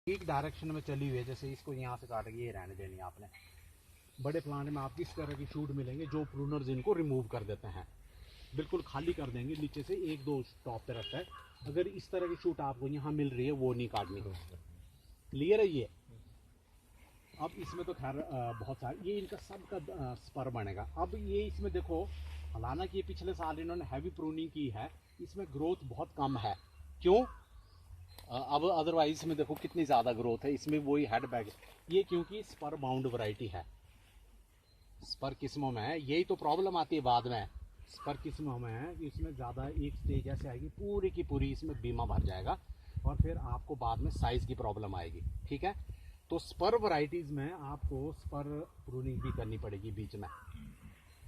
एक डायरेक्शन में चली हुई है, जैसे इसको यहाँ से काट के ये रहने देनी है आपने। बड़े प्लांट में आपको इस तरह की शूट मिलेंगे जो प्रूनर्स इनको रिमूव कर देते हैं, बिल्कुल खाली कर देंगे, नीचे से एक दो टॉप पे रखता है। अगर इस तरह की शूट आपको यहाँ मिल रही है वो नहीं काटनी। क्लियर है ये। अब इसमें तो खैर बहुत सारे ये इनका सब का स्पर बनेगा। अब ये इसमें देखो, हालांकि ये पिछले साल इन्होंने हैवी प्रूनिंग की है, इसमें ग्रोथ बहुत कम है। क्यों? अब अदरवाइज इसमें देखो कितनी ज़्यादा ग्रोथ है, इसमें वही हेड बैग। ये क्योंकि स्पर बाउंड वैरायटी है, स्पर किस्मों में है, यही तो प्रॉब्लम आती है बाद में। स्पर किस्मों में है कि इसमें ज़्यादा एक स्टेज ऐसे आएगी पूरी की पूरी इसमें बीमा भर जाएगा और फिर आपको बाद में साइज़ की प्रॉब्लम आएगी। ठीक है, तो स्पर वैरायटीज़ में आपको स्पर प्रूनिंग भी करनी पड़ेगी बीच में।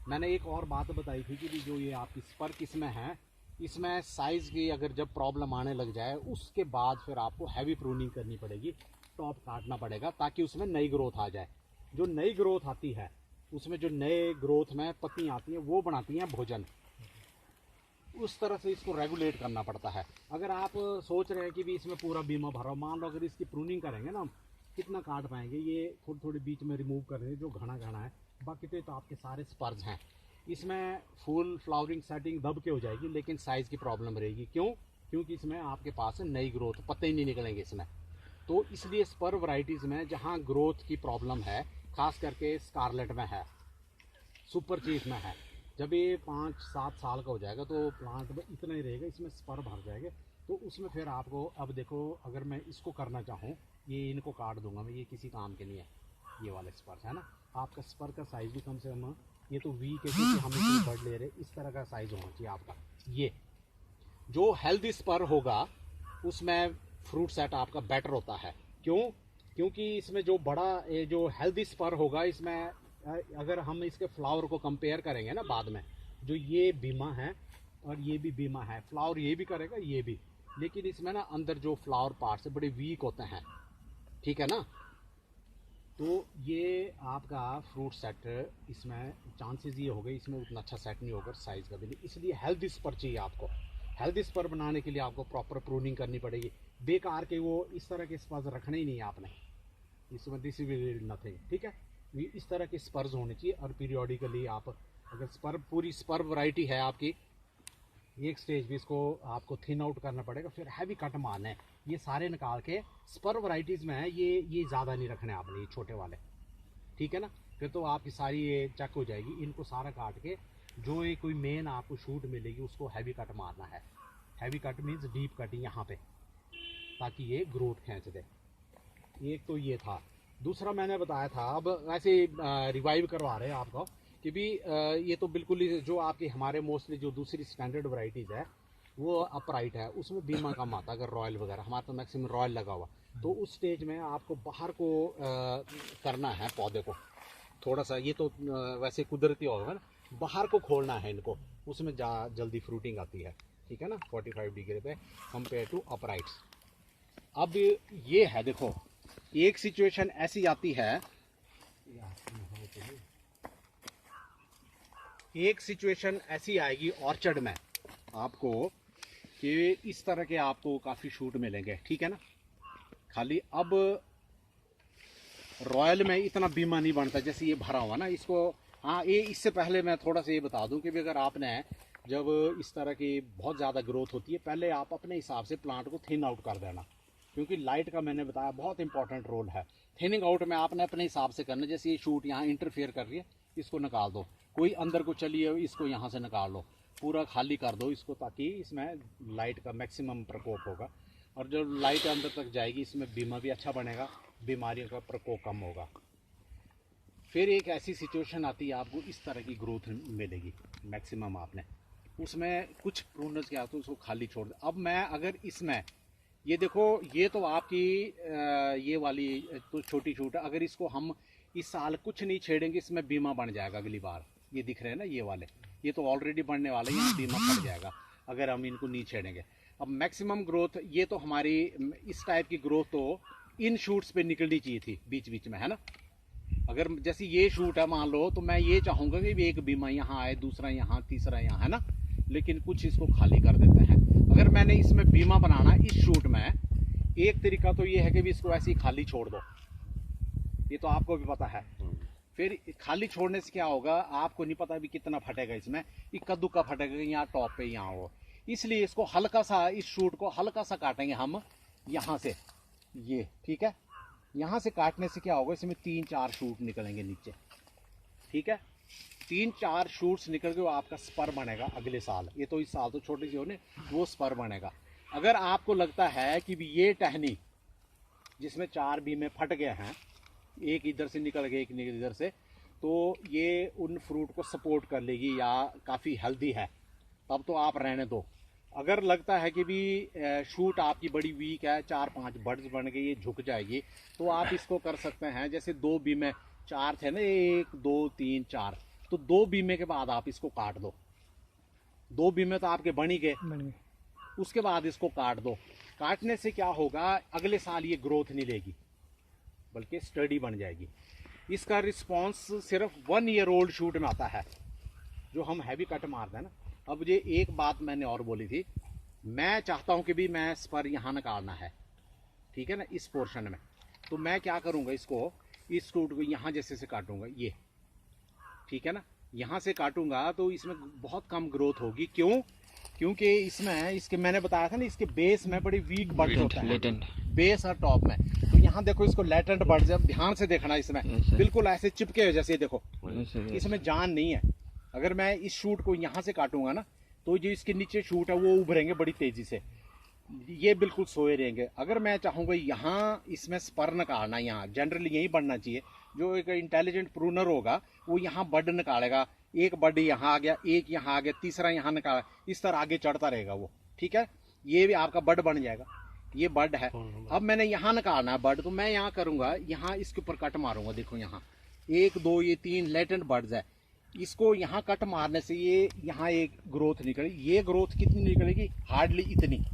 मैंने एक और बात बताई थी कि जो ये आपकी स्पर किस्में हैं, इसमें साइज़ की अगर जब प्रॉब्लम आने लग जाए उसके बाद फिर आपको हैवी प्रूनिंग करनी पड़ेगी, टॉप काटना पड़ेगा ताकि उसमें नई ग्रोथ आ जाए। जो नई ग्रोथ आती है उसमें जो नए ग्रोथ में पत्ती आती हैं वो बनाती हैं भोजन, उस तरह से इसको रेगुलेट करना पड़ता है। अगर आप सोच रहे हैं कि भी इसमें पूरा बीमा भरा, मान लो अगर इसकी प्रूनिंग करेंगे ना, कितना काट पाएंगे? ये थोड़ी थोड़ी बीच में रिमूव कर रहे हैं जो घना घना है, बाकी तो आपके सारे स्पर्ज हैं। इसमें फुल फ्लावरिंग सेटिंग दब के हो जाएगी, लेकिन साइज़ की प्रॉब्लम रहेगी। क्यों? क्योंकि इसमें आपके पास नई ग्रोथ, पत्ते ही नहीं निकलेंगे इसमें। तो इसलिए स्पर वैरायटीज़ में जहाँ ग्रोथ की प्रॉब्लम है, खास करके स्कारलेट में है, सुपर चीफ में है, जब ये 5-7 साल का हो जाएगा तो प्लांट में इतना ही रहेगा, इसमें स्पर भर जाएंगे। तो उसमें फिर आपको, अब देखो अगर मैं इसको करना चाहूँ, ये इनको काट दूंगा मैं, ये किसी काम के नहीं है, ये वाले स्पर है ना। आपका स्पर का साइज़ भी कम से कम, ये तो वी के क्योंकि हम इतनी बर्ड ले रहे, इस तरह का साइज़ होना चाहिए आपका। ये जो हेल्दी स्पर होगा उसमें फ्रूट सेट आपका बेटर होता है। क्यों? क्योंकि इसमें जो बड़ा जो हेल्दी स्पर होगा, इसमें अगर हम इसके फ्लावर को कंपेयर करेंगे ना बाद में, जो ये बीमा है और ये भी बीमा है, फ्लावर ये भी करेगा ये भी, लेकिन इसमें ना अंदर जो फ्लावर पार्ट्स बड़े वीक होते हैं। ठीक है ना, तो ये आपका फ्रूट सेट, इसमें चांसेस ये हो गए इसमें उतना अच्छा सेट नहीं होगा, साइज़ का भी नहीं। इसलिए हेल्दी स्पर चाहिए आपको। हेल्दी स्पर बनाने के लिए आपको प्रॉपर प्रूनिंग करनी पड़ेगी। बेकार के वो इस तरह के स्पर्स रखने ही नहीं है आपने, इसमें दिस विल नथिंग। ठीक है, ये इस तरह के स्पर्स होने चाहिए। और पीरियोडिकली आप अगर स्पर, पूरी स्पर वैरायटी है आपकी, एक स्टेज भी इसको आपको थिन आउट करना पड़ेगा, फिर हैवी कट मारना है। ये सारे निकाल के स्पर वैरायटीज़ में है, ये ज़्यादा नहीं रखने आपने, ये छोटे वाले। ठीक है ना, फिर तो आपकी सारी ये चेक हो जाएगी। इनको सारा काट के जो ये कोई मेन आपको शूट मिलेगी उसको हैवी कट मारना है। Heavy cut means deep cutting यहाँ पे, ताकि ये ग्रोथ खींच दे। एक तो ये था। दूसरा मैंने बताया था, अब वैसे रिवाइव करवा रहे हैं आपको कि भी ये तो बिल्कुल ही जो आपके हमारे मोस्टली जो दूसरी स्टैंडर्ड वैरायटीज़ है वो अपराइट है, उसमें बीमा कम आता है। अगर रॉयल वगैरह, हमारा तो मैक्सिमम रॉयल लगा हुआ, तो उस स्टेज में आपको बाहर को करना है पौधे को थोड़ा सा, ये तो वैसे कुदरती होगा ना, बाहर को खोलना है इनको, उसमें जल्दी फ्रूटिंग आती है। ठीक है ना, 45 डिग्री पे कंपेयर टू अपराइट्स। अब ये है, देखो एक सिचुएशन ऐसी आती है, एक सिचुएशन ऐसी आएगी ऑर्चर्ड में आपको कि इस तरह के आपको काफ़ी शूट मिलेंगे। ठीक है ना, खाली अब रॉयल में इतना बीमा नहीं बनता जैसे ये भरा हुआ ना इसको। हाँ, ये इससे पहले मैं थोड़ा सा ये बता दूं कि भी अगर आपने जब इस तरह की बहुत ज़्यादा ग्रोथ होती है, पहले आप अपने हिसाब से प्लांट को थिन आउट कर देना, क्योंकि लाइट का मैंने बताया बहुत इंपॉर्टेंट रोल है। थिनिंग आउट में आपने अपने हिसाब से करना, जैसे ये शूट यहाँ इंटरफेयर कर रही है, इसको निकाल दो, कोई अंदर को चलिए इसको यहाँ से निकाल लो, पूरा खाली कर दो इसको, ताकि इसमें लाइट का मैक्सिमम प्रकोप होगा। और जब लाइट अंदर तक जाएगी इसमें बीमा भी अच्छा बनेगा, बीमारियों का प्रकोप कम होगा। फिर एक ऐसी सिचुएशन आती है आपको इस तरह की ग्रोथ मिलेगी मैक्सिमम, आपने उसमें कुछ प्रूनर्स क्या होते हैं उसको खाली छोड़ दे। अब मैं अगर इसमें ये देखो, ये तो आपकी ये वाली तो छोटी शूट है, अगर इसको हम इस साल कुछ नहीं छेड़ेंगे इसमें बीमा बन जाएगा अगली बार। ये दिख रहे हैं ना ये वाले, ये तो ऑलरेडी बनने वाले हैं, बीमा पड़ जाएगा अगर हम इनको नहीं छेड़ेंगे। अब मैक्सिमम ग्रोथ, ये तो हमारी इस टाइप की ग्रोथ तो इन शूट्स पे निकलनी चाहिए थी बीच बीच में, है ना। अगर जैसे ये शूट है मान लो, तो मैं ये चाहूँगा कि एक बीमा यहाँ आए, दूसरा यहाँ, तीसरा यहाँ, है ना, लेकिन कुछ इसको खाली कर देते हैं। अगर मैंने इसमें बीमा बनाना इस शूट में, एक तरीका तो ये है कि भी इसको ऐसे ही खाली छोड़ दो, ये तो आपको भी पता है। फिर खाली छोड़ने से क्या होगा, आपको नहीं पता भी कितना फटेगा इसमें, ये कद्दू का फटेगा यहाँ टॉप पे यहाँ हो। इसलिए इसको हल्का सा, इस शूट को हल्का सा काटेंगे हम यहाँ से, ये ठीक है। यहाँ से काटने से क्या होगा, इसमें 3-4 शूट निकलेंगे नीचे, ठीक है। 3-4 शूट्स निकल के वो आपका स्पर बनेगा अगले साल। ये तो इस साल तो छोटी सी होने, वो स्पर बनेगा। अगर आपको लगता है कि भी ये टहनी जिसमें 4 बीमे फट गए हैं, एक इधर से निकल गया एक इधर से, तो ये उन फ्रूट को सपोर्ट कर लेगी या काफ़ी हेल्दी है, तब तो आप रहने दो। अगर लगता है कि भी शूट आपकी बड़ी वीक है, 4-5 बड्स बन गई, ये झुक जाएगी, तो आप इसको कर सकते हैं, जैसे 2 बीमे 4 थे ना, 1 2 3 4, तो 2 बीमे के बाद आप इसको काट दो। 2 बीमे तो आपके बन ही गए, उसके बाद इसको काट दो। काटने से क्या होगा, अगले साल ये ग्रोथ नहीं लेगी बल्कि स्टडी बन जाएगी। इसका रिस्पॉन्स सिर्फ 1 ईयर ओल्ड शूट में आता है, जो हम हैवी कट मारते हैं ना। अब ये एक बात मैंने और बोली थी, मैं चाहता हूं कि भी मैं स्पर यहाँ निकालना है, ठीक है ना, इस पोर्शन में। तो मैं क्या करूँगा, इसको इस शूट को यहाँ जैसे से काटूंगा, ये ठीक है ना, यहाँ से काटूंगा तो इसमें बहुत कम ग्रोथ होगी। क्यों? क्योंकि इसमें इसके मैंने बताया था ना, इसके बेस में बड़ी वीक बर्ड्स होता है, बेस और टॉप में। तो यहाँ देखो, इसको लेटेंट बर्ड्स, जब ध्यान से देखना, इसमें बिल्कुल ऐसे चिपके हुए जैसे, देखो इसमें जान नहीं है। अगर मैं इस शूट को यहाँ से काटूंगा ना, तो जो इसके नीचे शूट है वो उभरेंगे बड़ी तेजी से, ये बिल्कुल सोए रहेंगे। अगर मैं चाहूँगा यहाँ इसमें स्पर निकालना, यहाँ जनरली यही बढ़ना चाहिए, जो एक इंटेलिजेंट प्रूनर होगा वो यहाँ बड निकालेगा, एक बड यहाँ आ गया, एक यहाँ आ गया, तीसरा यहाँ निकाला, इस तरह आगे चढ़ता रहेगा वो, ठीक है। ये भी आपका बड बन जाएगा, ये बड है। अब मैंने यहाँ निकालना है बड, तो मैं यहाँ करूँगा, यहाँ इसके ऊपर कट मारूंगा। देखो यहाँ 1 2 ये 3 लेटेंट बर्ड्स है, इसको यहाँ कट मारने से ये यहाँ एक ग्रोथ निकलेगी। ये ग्रोथ कितनी निकलेगी, हार्डली इतनी,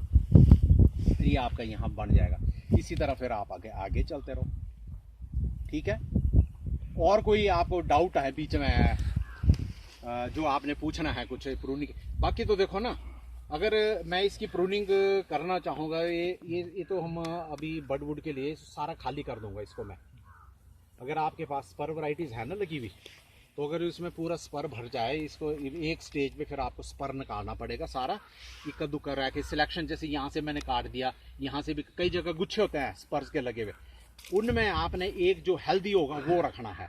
ये आपका यहाँ बन जाएगा। इसी तरह फिर आप आगे आगे चलते रहो, ठीक है। और कोई आपको डाउट है बीच में जो आपने पूछना है कुछ प्रूनिंग? बाकी तो देखो ना, अगर मैं इसकी प्रूनिंग करना चाहूँगा, ये तो हम अभी बडवुड के लिए सारा खाली कर दूंगा इसको मैं। अगर आपके पास स्पर वैराइटीज़ है ना लगी हुई, तो अगर इसमें पूरा स्पर भर जाए, इसको एक स्टेज पे फिर आपको स्पर निकालना पड़ेगा सारा, इक्का दुक्का रह के सिलेक्शन। जैसे यहाँ से मैंने काट दिया, यहाँ से भी कई जगह गुच्छे होते हैं स्पर्स के लगे हुए, उनमें आपने एक जो हेल्दी होगा वो रखना है,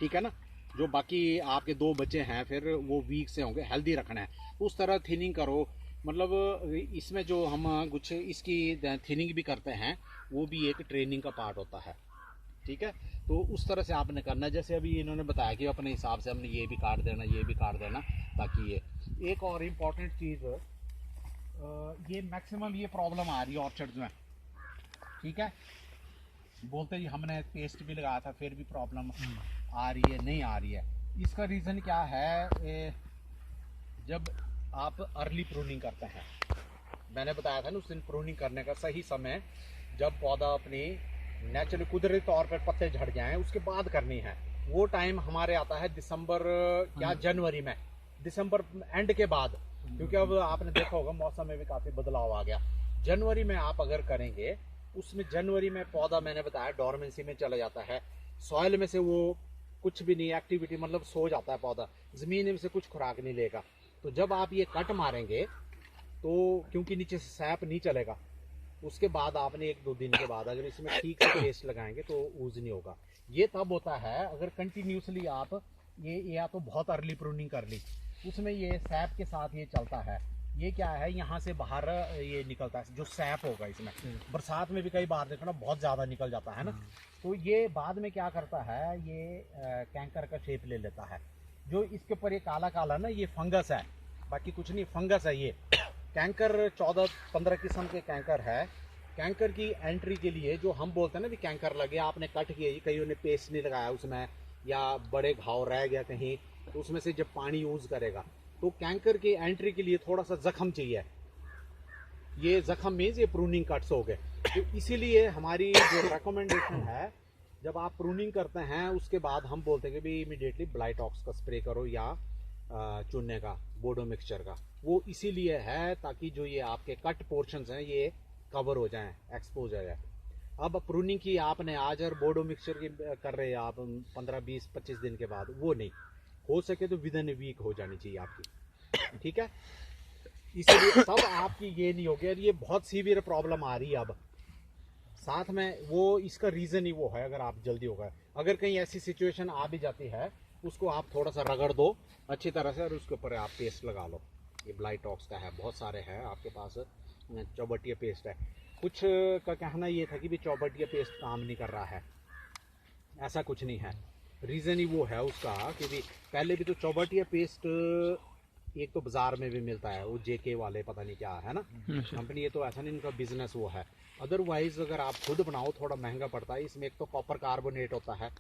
ठीक है ना। जो बाकी आपके 2 बच्चे हैं फिर वो वीक से होंगे, हेल्दी रखना है। उस तरह थिनिंग करो, मतलब इसमें जो हम गुच्छे इसकी थिनिंग भी करते हैं, वो भी एक ट्रेनिंग का पार्ट होता है, ठीक है। तो उस तरह से आपने करना है। जैसे अभी इन्होंने बताया कि अपने हिसाब से हमने ये भी काट देना, ये भी काट देना, ताकि ये एक और इम्पॉर्टेंट चीज़, ये मैक्सिमम ये प्रॉब्लम आ रही है ऑर्चर्ड्स में, ठीक है। बोलते ही हमने पेस्ट भी लगाया था, फिर भी प्रॉब्लम आ रही है, नहीं आ रही है। इसका रीज़न क्या है, जब आप अर्ली प्रूनिंग करते हैं, मैंने बताया था ना उस दिन, प्रूनिंग करने का सही समय जब पौधा अपनी नेचुरली कुदरती तौर पर पत्ते झड़ जाएं, उसके बाद करनी है। वो टाइम हमारे आता है दिसंबर या जनवरी में, दिसंबर एंड के बाद, क्योंकि अब आपने देखा होगा मौसम में भी काफ़ी बदलाव आ गया। जनवरी में आप अगर करेंगे, उसमें जनवरी में पौधा मैंने बताया डोरमेंसी में चला जाता है, सॉइल में से वो कुछ भी नहीं एक्टिविटी, मतलब सो जाता है पौधा, ज़मीन में से कुछ खुराक नहीं लेगा। तो जब आप ये कट मारेंगे, तो क्योंकि नीचे से सैप नहीं चलेगा, उसके बाद आपने 1-2 दिन के बाद अगर इसमें ठीक से पेस्ट लगाएंगे तो यूज नहीं होगा। ये तब होता है अगर कंटिन्यूसली आप ये या तो बहुत अर्ली प्रूनिंग कर ली, उसमें ये सैप के साथ ये चलता है। ये क्या है, यहाँ से बाहर ये निकलता है जो सैप होगा इसमें, बरसात में भी कई बार देखना बहुत ज़्यादा निकल जाता है ना, तो ये बाद में क्या करता है, ये कैंकर का शेप ले लेता है। जो इसके ऊपर ये काला काला ना, ये फंगस है, बाकी कुछ नहीं, फंगस है ये। कैंकर 14-15 किस्म के कैंकर है। कैंकर की एंट्री के लिए जो हम बोलते हैं ना भी कैंकर लगे, आपने कट किया, कईयों ने पेस्ट नहीं लगाया उसमें, या बड़े घाव रह गया कहीं, तो उसमें से जब पानी यूज करेगा, तो कैंकर की एंट्री के लिए थोड़ा सा जख्म चाहिए। ये जख्म में ये प्रूनिंग कट्स हो गए। तो इसीलिए हमारी जो रिकमेंडेशन है, जब आप प्रूनिंग करते हैं उसके बाद हम बोलते हैं कि भी इमीडिएटली ब्लाइटॉक्स का स्प्रे करो या चुनने का बोडो मिक्सचर का। वो इसीलिए है ताकि जो ये आपके कट पोर्शंस हैं ये कवर हो जाएं, एक्सपोज हो जाए। अब प्रूनिंग की आपने आज और बोर्डो मिक्सचर की कर रहे हैं आप 15, 20, 25 दिन के बाद, वो नहीं हो सके तो विद इन ए वीक हो जानी चाहिए आपकी, ठीक है। इसलिए तब आपकी ये नहीं हो गया, ये बहुत सीवियर प्रॉब्लम आ रही है अब साथ में, वो इसका रीजन ही वो है। अगर आप जल्दी हो गए, अगर कहीं ऐसी सिचुएशन आ भी जाती है, उसको आप थोड़ा सा रगड़ दो अच्छी तरह से और उसके ऊपर आप पेस्ट लगा लो। ये ब्लाइटॉक्स का है, बहुत सारे हैं आपके पास, चौबटिया पेस्ट है। कुछ का कहना ये था कि भी चौबटिया पेस्ट काम नहीं कर रहा है, ऐसा कुछ नहीं है। रीज़न ही वो है उसका कि भी पहले भी तो चौबटिया पेस्ट एक तो बाजार में भी मिलता है, वो जेके वाले पता नहीं क्या है ना कंपनी, ये तो ऐसा नहीं इनका बिजनेस वो है। अदरवाइज अगर आप खुद बनाओ थोड़ा महंगा पड़ता है। इसमें एक तो कॉपर कार्बोनेट होता है,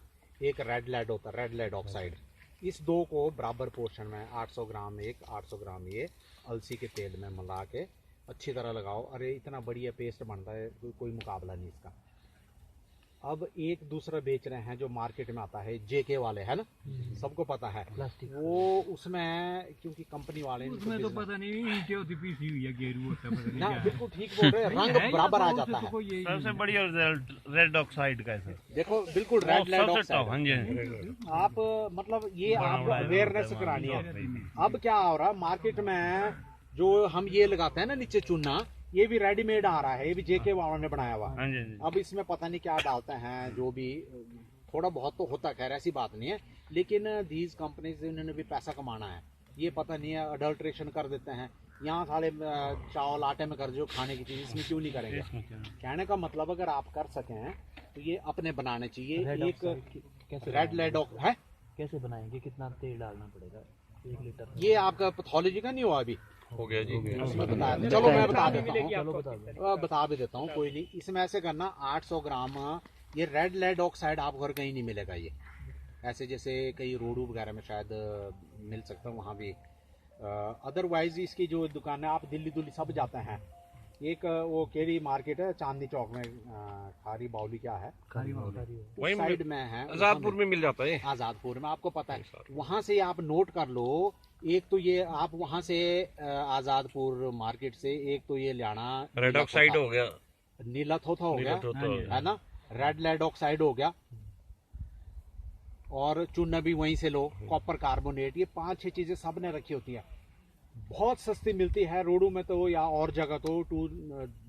एक रेड लेड होता है, रेड लेड ऑक्साइड। इस दो को बराबर पोर्शन में 800 ग्राम एक, 800 ग्राम ये अलसी के तेल में मिला के अच्छी तरह लगाओ। अरे इतना बढ़िया पेस्ट बनता है, कोई मुकाबला नहीं इसका। अब एक दूसरा बेच रहे हैं जो मार्केट में आता है, जेके वाले है ना, सबको पता है वो, उसमें क्योंकि कंपनी वाले उसमें तो पता नहीं ईंटें होती पीसी हुई है, गेरू होता है, पता नहीं ना, क्या है। बिल्कुल ठीक बोल रहे हैं, रंग बराबर आ जाता है। सबसे बढ़िया रिजल्ट रेड ऑक्साइड का है सर, देखो बिल्कुल रेड लेड ऑक्साइड। हाँ जी, आप मतलब ये आपको अवेयरनेस करानी है। अब क्या हो रहा है मार्केट में, जो हम ये लगाते हैं ना नीचे चूना, ये भी रेडीमेड आ रहा है, ये भी जेके वालों ने बनाया हुआ। हाँ जी, हाँ जी। अब इसमें पता नहीं क्या डालते हैं, जो भी थोड़ा बहुत तो होता, खैर ऐसी बात नहीं है, लेकिन दीज कंपनीज उन्होंने भी पैसा कमाना है, ये पता नहीं है अडल्ट्रेशन कर देते हैं। यहाँ साले चावल आटे में कर जो खाने की चीज, इसमें क्यों नहीं करेंगे। कहने का मतलब अगर आप कर सकें तो ये अपने बनाने चाहिए। एक रेड लेड है, कैसे बनाएंगे, कितना तेल डालना पड़ेगा 1 लीटर? ये आपका पैथोलॉजी का नहीं हुआ अभी, हो गया जी, उसमें बता दें। चलो मैं बता देता हूँ, चलो बता भी देता हूँ, कोई नहीं। इसमें ऐसे करना 800 ग्राम ये रेड लेड ऑक्साइड आपको घर कहीं नहीं मिलेगा। ये ऐसे जैसे कई रोडू वगैरह में शायद मिल सकता है, वहाँ भी। अदरवाइज इसकी जो दुकान है, आप दिल्ली दुल्ली सब जाते हैं। एक वो केरी मार्केट है चांदनी चौक में, खारी बाउली क्या है, वही साइड में है, आजादपुर में मिल जाता है। आजादपुर में आपको पता है, वहां से आप नोट कर लो। एक तो ये आप वहां से आजादपुर मार्केट से एक तो ये लाना रेड ऑक्साइड हो गया, नीला थोथा हो गया, है ना, रेड लेड ऑक्साइड हो गया, और चूना भी वहीं से लो, कॉपर कार्बोनेट, ये 5-6 चीजें सब ने रखी होती है। बहुत सस्ती मिलती है रोडू में तो, या और जगह तो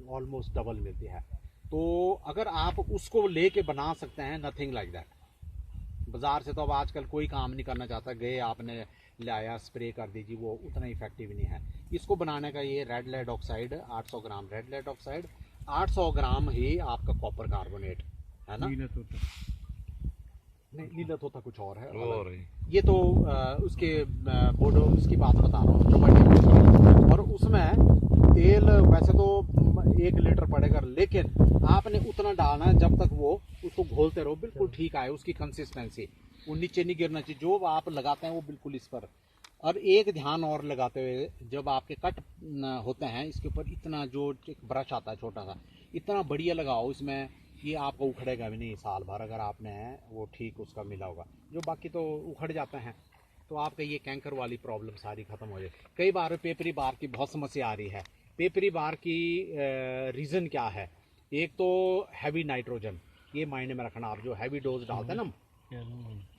ऑलमोस्ट डबल मिलती है। तो अगर आप उसको लेके बना सकते हैं, नथिंग लाइक दैट। बाजार से तो अब आजकल कोई काम नहीं करना चाहता, गए आपने लाया स्प्रे कर दीजिए, वो उतना इफेक्टिव नहीं है। इसको बनाने का ये रेड लेड ऑक्साइड 800 ग्राम रेड लेड ऑक्साइड, 800 ग्राम ही आपका कॉपर कार्बोनेट, है ना। नहीं, नीला तोता कुछ और है, ये तो उसके बोर्डो उसकी बात बता रहा हूँ। और उसमें तेल वैसे तो 1 लीटर पड़ेगा, लेकिन आपने उतना डालना है जब तक वो उसको घोलते रहो, बिल्कुल ठीक आए उसकी कंसिस्टेंसी, वो नीचे नहीं गिरना चाहिए। जो आप लगाते हैं वो बिल्कुल इस पर। और एक ध्यान और लगाते हुए, जब आपके कट होते हैं इसके ऊपर इतना जो एक ब्रश आता है छोटा सा, इतना बढ़िया लगाओ इसमें, ये आपको उखड़ेगा भी नहीं साल भर, अगर आपने वो ठीक उसका मिला होगा। जो बाकी तो उखड़ जाते हैं, तो आपका ये कैंकर वाली प्रॉब्लम सारी खत्म हो जाए। कई बार पेपरी बार की बहुत समस्या आ रही है। पेपरी बार की रीज़न क्या है, एक तो हैवी नाइट्रोजन, ये मायने में रखना। आप जो हैवी डोज डालते हैं ना,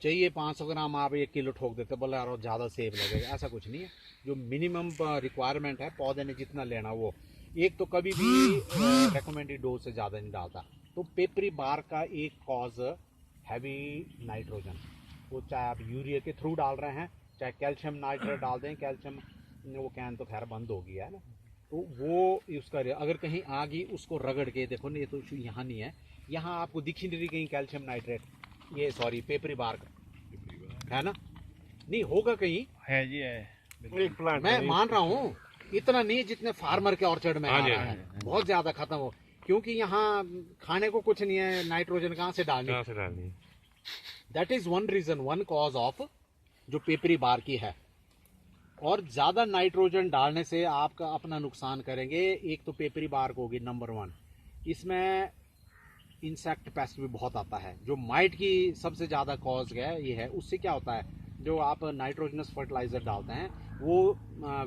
चाहिए 500 ग्राम, आप 1 किलो ठोक देते, बोले यार ज़्यादा सेब लगेगा, ऐसा कुछ नहीं है। जो मिनिमम रिक्वायरमेंट है पौधे ने जितना लेना, वो एक तो कभी भी रिकमेंडेड डोज से ज़्यादा नहीं डालता। तो पेपरी बार का एक कॉज हैवी नाइट्रोजन, वो चाहे आप यूरिया के थ्रू डाल रहे हैं, चाहे कैल्शियम नाइट्रेट डाल दें, कैल्शियम वो कैन तो खैर बंद हो गया है ना, तो वो उसका अगर कहीं आ गई उसको रगड़ के देखो ना, ये तो यहाँ नहीं है, यहाँ आपको दिख ही नहीं रही कहीं कैल्शियम नाइट्रेट, ये सॉरी पेपरी बार का है ना, नहीं होगा कहीं है जी, है एक प्लांट, मैं मान रहा हूँ इतना नहीं जितने फार्मर के ऑर्चर्ड में आ रहा है, बहुत ज्यादा खत्म हो, क्योंकि यहाँ खाने को कुछ नहीं है, नाइट्रोजन कहाँ से डालनी। That is one reason, one cause of जो पेपरी बार की है। और ज्यादा नाइट्रोजन डालने से आपका अपना नुकसान करेंगे। एक तो पेपरी बार होगी नंबर 1, इसमें इंसेक्ट पेस्ट भी बहुत आता है, जो माइट की सबसे ज्यादा कॉज है ये है। उससे क्या होता है, जो आप नाइट्रोजनस फर्टिलाइजर डालते हैं वो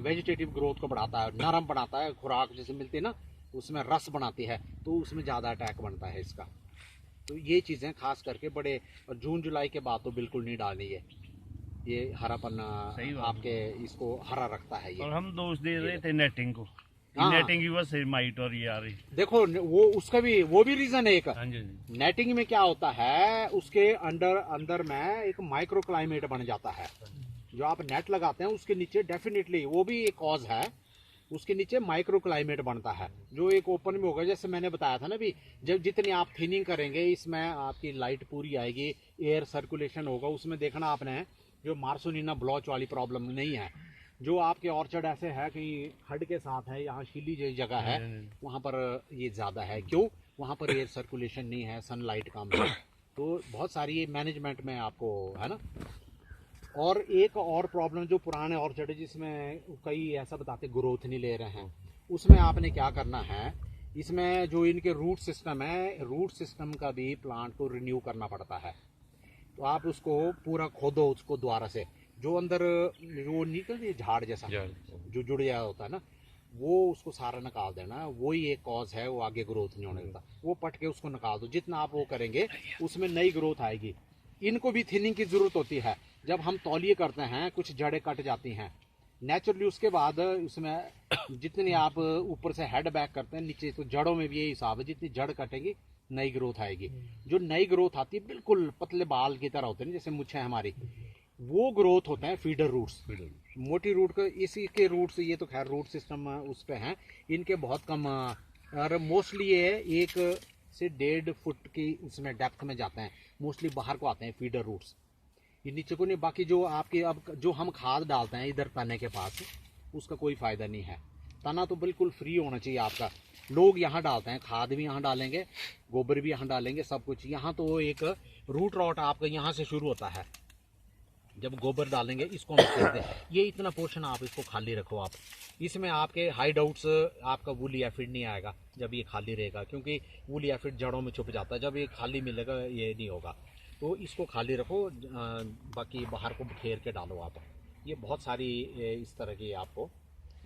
वेजिटेटिव ग्रोथ को बढ़ाता है, नरम बनाता है, खुराक जैसे मिलती है ना, उसमें रस बनाती है, तो उसमें ज़्यादा अटैक बनता है इसका। तो ये चीज़ें खास करके बड़े, और जून जुलाई के बाद तो बिल्कुल नहीं डालनी है। ये हरापन आपके इसको हरा रखता है ये। और हम दोष दे रहे थे नेटिंग को, हाँ। नेटिंग की वजह से माइट और ये आ रही। देखो वो उसका भी वो भी रीजन है एक। हाँ जी, हाँ जी। नेटिंग में क्या होता है, उसके अंदर में एक माइक्रो क्लाइमेट बन जाता है। जो आप नेट लगाते हैं उसके नीचे डेफिनेटली वो भी एक कॉज है, उसके नीचे माइक्रो क्लाइमेट बनता है जो एक ओपन में होगा। जैसे मैंने बताया था ना भी, जब जितनी आप थिनिंग करेंगे इसमें आपकी लाइट पूरी आएगी, एयर सर्कुलेशन होगा। उसमें देखना आपने जो मार्सोनिना ब्लॉच वाली प्रॉब्लम नहीं है। जो आपके ऑर्चर्ड ऐसे है कि हड के साथ है, यहाँ शीली जो जगह है वहाँ पर ये ज़्यादा है। क्यों? वहाँ पर एयर सर्कुलेशन नहीं है, सनलाइट कम है। तो बहुत सारी मैनेजमेंट में आपको है ना। और एक और प्रॉब्लम जो पुराने ऑर्चर्ड है जिसमें कई ऐसा बताते ग्रोथ नहीं ले रहे हैं, उसमें आपने क्या करना है, इसमें जो इनके रूट सिस्टम है, रूट सिस्टम का भी प्लांट को रिन्यू करना पड़ता है। तो आप उसको पूरा खोदो, उसको दोबारा से जो अंदर वो निकलती है झाड़ जैसा जो जुड़ गया होता है ना, वो उसको सारा निकाल देना। वही एक कॉज है, वो आगे ग्रोथ नहीं होने देता। वो पट के उसको निकाल दो। जितना आप वो करेंगे उसमें नई ग्रोथ आएगी। इनको भी थिनिंग की जरूरत होती है। जब हम तौलिए करते हैं कुछ जड़ें कट जाती हैं नेचुरली, उसके बाद उसमें जितनी आप ऊपर से हेड बैक करते हैं नीचे, तो जड़ों में भी यही हिसाब है, जितनी जड़ कटेगी नई ग्रोथ आएगी। जो नई ग्रोथ आती है बिल्कुल पतले बाल की तरह होते हैं जैसे मुच्छें हमारी, वो ग्रोथ होते हैं फीडर रूट्स। मोटी रूट का इसी के रूट्स, ये तो खैर रूट सिस्टम उस पे हैं, इनके बहुत कम, और मोस्टली ये 1 से 1.5 फुट की उसमें डेप्थ में जाते हैं। मोस्टली बाहर को आते हैं फीडर रूट्स, ये नीचे को नहीं। बाकी जो आपके अब जो हम खाद डालते हैं इधर तने के पास, उसका कोई फ़ायदा नहीं है। तना तो बिल्कुल फ्री होना चाहिए आपका। लोग यहाँ डालते हैं, खाद भी यहाँ डालेंगे, गोबर भी यहाँ डालेंगे, सब कुछ यहाँ। तो एक रूट रॉट आपका यहाँ से शुरू होता है। जब गोबर डालेंगे इसको हम फेंक दें, ये इतना पोर्शन आप इसको खाली रखो। आप इसमें आपके हाइड आउट्स, आपका वूली एफिड नहीं आएगा जब ये खाली रहेगा, क्योंकि वूली एफिड जड़ों में छुप जाता है। जब ये खाली मिलेगा ये नहीं होगा। तो इसको खाली रखो, बाकी बाहर को घेर के डालो आप। ये बहुत सारी इस तरह की आपको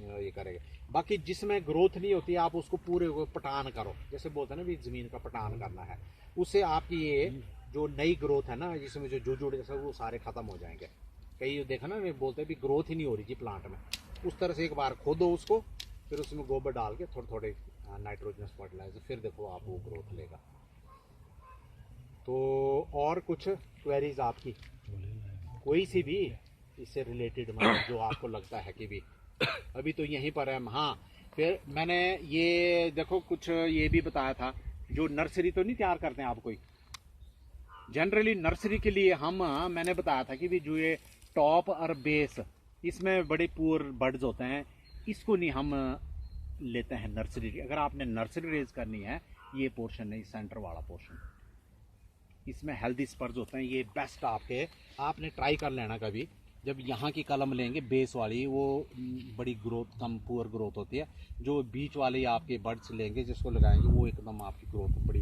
ये करेगा। बाकी जिसमें ग्रोथ नहीं होती आप उसको पूरे को पटान करो, जैसे बोलते हैं ना भी ज़मीन का पटान करना है। उससे आपकी ये जो नई ग्रोथ है ना, जिसमें जो जुड़ जैसा, वो सारे ख़त्म हो जाएंगे। कई देखा ना, मैं बोलते हैं भी ग्रोथ ही नहीं हो रही थी प्लांट में। उस तरह से एक बार खोदो उसको, फिर उसमें गोबर डाल के थोड़े थोड़े नाइट्रोजनस फर्टिलाइजर, फिर देखो आप वो ग्रोथ लेगा। तो और कुछ क्वेरीज आपकी कोई सी भी इससे रिलेटेड, मतलब जो आपको लगता है कि भी अभी तो यहीं पर है। हाँ, फिर मैंने ये देखो कुछ ये भी बताया था, जो नर्सरी तो नहीं तैयार करते हैं आप कोई, जनरली नर्सरी के लिए हम, मैंने बताया था कि भी जो ये टॉप और बेस, इसमें बड़े पुअर बर्ड्स होते हैं, इसको नहीं हम लेते हैं नर्सरी। अगर आपने नर्सरी रेज करनी है, ये पोर्शन नहीं, सेंटर वाला पोर्शन, इसमें हेल्दी स्पर्स होते हैं, ये बेस्ट आपने ट्राई कर लेना कभी। जब यहाँ की कलम लेंगे बेस वाली, वो बड़ी ग्रोथ कम, पुअर ग्रोथ होती है। जो बीच वाले आपके बर्ड्स लेंगे जिसको लगाएंगे, वो एकदम आपकी ग्रोथ बड़ी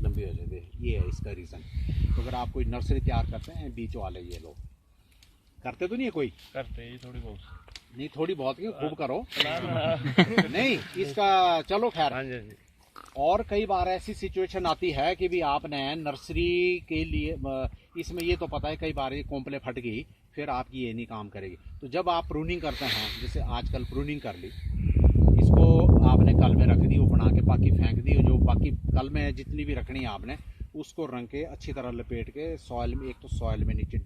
लंबी हो जाती है। ये है इसका रीज़न। तो अगर आप कोई नर्सरी तैयार करते हैं, बीच वाले ये लोग करते तो नहीं है, कोई करते हैं थोड़ी बहुत, नहीं थोड़ी बहुत क्यों, खूब करो नहीं इसका, चलो खैर। और कई बार ऐसी सिचुएशन आती है कि भी आपने नर्सरी के लिए, इसमें ये तो पता है कई बार ये कॉम्प्ले फट गई, फिर आपकी ये नहीं काम करेगी। तो जब आप प्रूनिंग करते हैं, जैसे आजकल प्रूनिंग कर ली, इसको आपने कल में रख दी, वो बना के बाकी फेंक दी। जो बाकी कल में जितनी भी रखनी है आपने, उसको रंग के अच्छी तरह लपेट के सॉइल में, एक तो सॉइल में नीचे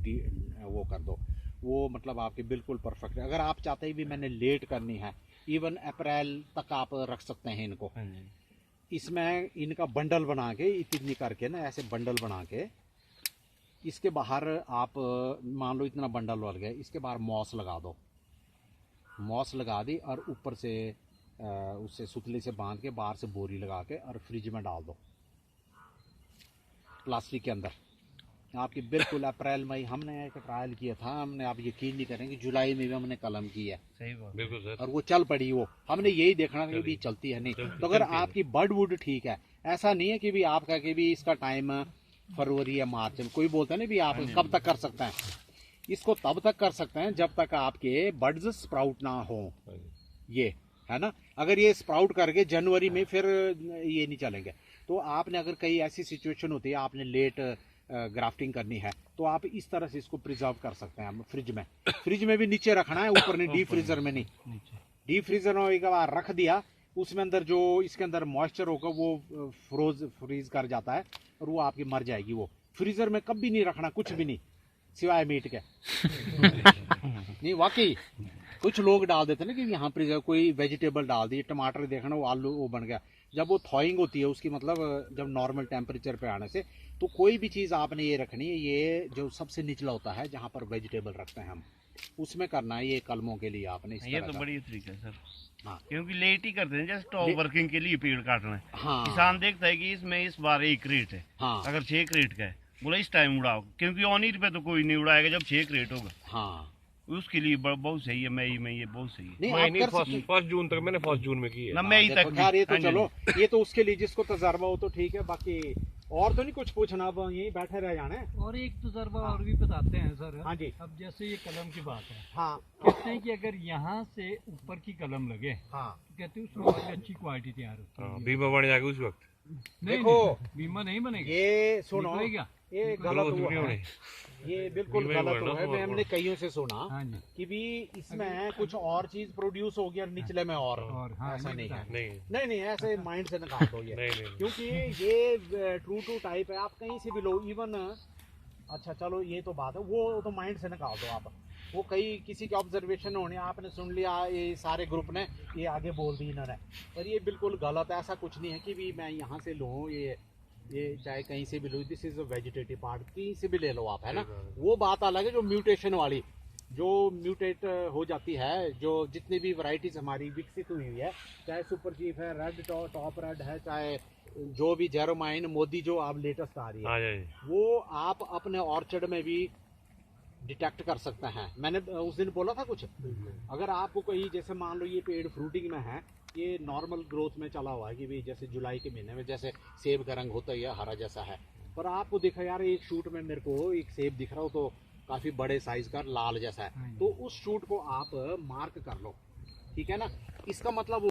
वो कर दो, वो मतलब आपके बिल्कुल परफेक्ट है। अगर आप चाहते हैं भी मैंने लेट करनी है, इवन अप्रैल तक आप रख सकते हैं इनको। इसमें इनका बंडल बना के, इतनी करके ना ऐसे बंडल बना के, इसके बाहर आप मान लो इतना बंडल लग गया, इसके बाहर मॉस लगा दो, मॉस लगा दी, और ऊपर से उससे सुतली से बांध के बाहर से बोरी लगा के और फ्रिज में डाल दो प्लास्टिक के अंदर। आपकी बिल्कुल अप्रैल मई हमने एक ट्रायल किया था, हमने, आप यकीन नहीं करेंगे, जुलाई में भी हमने कलम की है। सही बात, बिल्कुल सर। और वो चल पड़ी, वो हमने यही देखना कि भी चलती है नहीं। तो अगर आपकी बर्ड वुड ठीक है, ऐसा नहीं है कि भी आपका कि भी इसका टाइम फरवरी या मार्च में, कोई बोलता है ना भी आप कब तक कर सकते हैं, इसको तब तक कर सकते हैं जब तक आपके बर्ड्स स्प्राउट ना हो। ये है ना। अगर ये स्प्राउट करके जनवरी में फिर ये नहीं चलेंगे। तो आपने अगर कई ऐसी सिचुएशन होती है आपने लेट ग्राफ्टिंग करनी है तो आप इस तरह से इसको प्रिजर्व कर सकते हैं। फ्रिज में भी नीचे रखना है, ऊपर नहीं, डीप फ्रीजर में नहीं। डीप फ्रीजर में एक बार रख दिया, उसमें अंदर जो इसके अंदर मॉइस्चर होगा वो फ्रीज कर जाता है और वो आपकी मर जाएगी। वो फ्रीजर में कभी नहीं रखना कुछ भी नहीं सिवाय मीट के। नहीं वाकई कुछ लोग डाल देते ना कि यहाँ प्रिजर्व, कोई वेजिटेबल डाल दी, टमाटर देखना वो आलू वो बन गया। जब वो थॉइंग होती है उसकी मतलब जब नॉर्मल टेम्परेचर पे आने से, तो कोई भी चीज़ आपने ये रखनी है, ये जो सबसे निचला होता है जहाँ पर वेजिटेबल रखते हैं हम, उसमें करना है। ये कलमों के लिए आपने इस ये तरह तो का। बड़ी तरीका है सर। हाँ। क्योंकि लेट ही करते हैं, जैसे टॉप वर्किंग के लिए पेड़ काटना है। हाँ। किसान देखता है कि इसमें इस बार 1 क्रेट है, हाँ। अगर 6 क्रेट का है, बोला इस टाइम उड़ाओ, क्योंकि ऑनिर पे तो कोई नहीं उड़ाएगा जब 6 क्रेट होगा। हाँ उसके लिए बहुत सही है। मई में ये बहुत सही है। नहीं मैं आप नहीं, कर सकते। फर्स्ट जून तक मैंने फर्स्ट जून में की है। ना मई देखो तक यार ये तो हाँ जी, चलो, ये तो उसके लिए जिसको तजर्बा हो तो ठीक है, बाकी और तो नहीं कुछ पूछना, अब यहीं बैठे रह जाना है। और एक तजर्बा और भी बताते हैं सर। हाँ जी। अब जैसे ये कलम की बात है, हाँ कहते हैं कि अगर यहाँ से ऊपर की कलम लगे हाँ तो कहते हैं उसमें बड़ी अच्छी क्वालिटी तैयार होती है। बीमा बन जाएगा उस वक्त। नहीं, देखो, नहीं, बीमा नहीं बनेगा। ये सुनो, निकलेगा। ये चलो गलत उसमें हुआ नहीं है, होने। ये बिल्कुल बीमा ही गलत बढ़ना हुआ है। तो हमने कईयों से सुना हाँ जी। कि भी इसमें कुछ और चीज प्रोड्यूस हो गया निचले में और हाँ, ऐसा ये नहीं है। बता- नहीं नहीं नहीं ऐसे माइंड से निकाल दो ये। नहीं क्योंकि ये ट्रू टू टाइप है, आप कहीं से भी लो, इवन अच्छा चलो ये तो बात है, वो तो माइंड से निकाल दो आप। वो कई किसी के ऑब्जर्वेशन होने आपने सुन लिया, ये सारे ग्रुप ने ये आगे बोल दी इन्होंने, पर ये बिल्कुल गलत है। ऐसा कुछ नहीं है कि भी मैं यहाँ से लूँ, ये चाहे कहीं से भी लो, this is a vegetative part, कहीं से भी ले लो आप, है ना। वो बात अलग है जो म्यूटेशन वाली, जो म्यूटेट हो जाती है, जो जितनी भी वैरायटीज हमारी विकसित हुई है, चाहे सुपर चीफ है, रेड टॉप रेड है, चाहे जो भी जेरोमाइन मोदी जो आप लेटेस्ट आ रही आ है, जाए। वो आप अपने ऑर्चर्ड में भी डिटेक्ट कर सकते हैं। मैंने उस दिन बोला था कुछ, अगर आपको कोई जैसे मान लो ये पेड़ फ्रूटिंग में है, ये नॉर्मल ग्रोथ में चला हुआ है कि भाई जैसे जुलाई के महीने में जैसे सेब का रंग होता है या हरा जैसा है, पर आपको दिखा यार एक शूट में मेरे को एक सेब दिख रहा हो तो काफी बड़े साइज का लाल जैसा है, तो उस शूट को आप मार्क कर लो, ठीक है ना। इसका मतलब